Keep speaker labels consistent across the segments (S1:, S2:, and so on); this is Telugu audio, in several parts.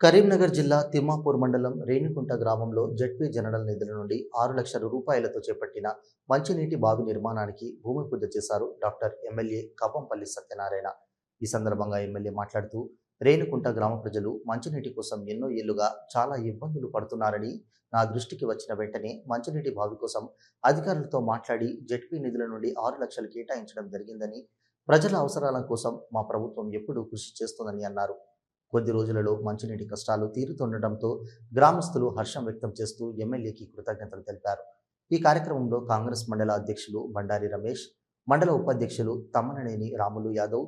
S1: కరీంనగర్ జిల్లా తిమ్మాపూర్ మండలం రేణికుంట గ్రామంలో జెడ్పీ జనరల్ నిధుల నుండి 6 లక్షల రూపాయలతో చేపట్టిన మంచినీటి బావి నిర్మాణానికి భూమి పూజ చేశారు డాక్టర్ ఎమ్మెల్యే కవ్వంపల్లి సత్యనారాయణ. ఈ సందర్భంగా ఎమ్మెల్యే మాట్లాడుతూ రేణికుంట గ్రామ ప్రజలు మంచినీటి కోసం ఎన్నో ఏళ్లుగా చాలా ఇబ్బందులు పడుతున్నారని, నా దృష్టికి వచ్చిన వెంటనే మంచినీటి బావి కోసం అధికారులతో మాట్లాడి జెడ్పీ నిధుల నుండి 6 లక్షలు కేటాయించడం జరిగిందని, ప్రజల అవసరాల కోసం మా ప్రభుత్వం ఎప్పుడూ కృషి చేస్తుందని అన్నారు. కొద్ది రోజులలో మంచినీటి కష్టాలు తీరుతుండటంతో గ్రామస్తులు హర్షం వ్యక్తం చేస్తూ ఎమ్మెల్యేకి కృతజ్ఞతలు తెలిపారు. ఈ కార్యక్రమంలో కాంగ్రెస్ మండల అధ్యక్షులు బండారి రమేష్, మండల ఉపాధ్యక్షులు తమ్మననేని రాములు యాదవ్,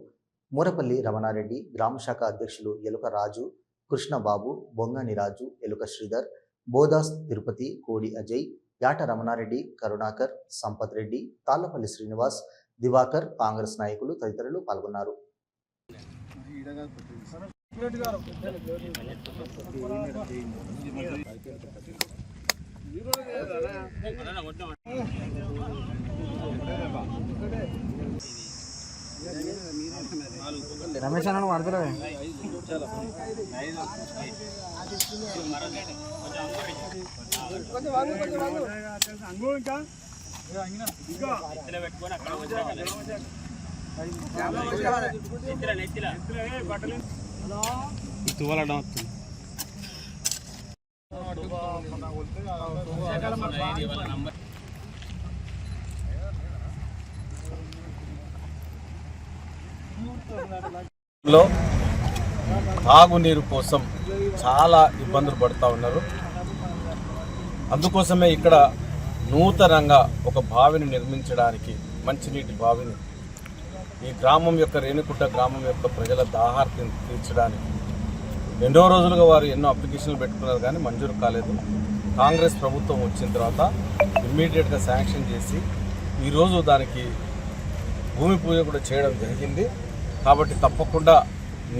S1: మూరపల్లి రమణారెడ్డి, గ్రామశాఖ అధ్యక్షులు ఎలుక రాజు, కృష్ణబాబు, బొంగని రాజు, ఎలుక శ్రీధర్, బోదాస్ తిరుపతి, కోడి అజయ్, యాట రమణారెడ్డి, కరుణాకర్, సంపత్ రెడ్డి, తాళ్లపల్లి శ్రీనివాస్, దివాకర్, కాంగ్రెస్ నాయకులు తదితరులు పాల్గొన్నారు.
S2: రమేష్ అన్న వాడతారా
S3: తాగునీరు కోసం చాలా ఇబ్బందులు పడుతూ ఉన్నారు. అందుకోసమే ఇక్కడ నూతనంగా ఒక బావిని నిర్మించడానికి, మంచినీటి బావిని ఈ గ్రామం యొక్క రేణికుంట గ్రామం యొక్క ప్రజల దాహార్తిని తీర్చడానికి ఎన్నో రోజులుగా వారు ఎన్నో అప్లికేషన్లు పెట్టుకున్నారు, కానీ మంజూరు కాలేదు. కాంగ్రెస్ ప్రభుత్వం వచ్చిన తర్వాత ఇమ్మీడియట్గా శాంక్షన్ చేసి ఈరోజు దానికి భూమి పూజ కూడా చేయడం జరిగింది. కాబట్టి తప్పకుండా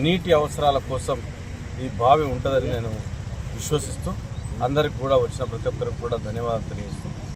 S3: నీటి అవసరాల కోసం ఈ బావి ఉంటుందని నేను విశ్వసిస్తూ అందరికి కూడా వచ్చిన ప్రతి ఒక్కరికి కూడా ధన్యవాదాలు తెలియజేస్తూ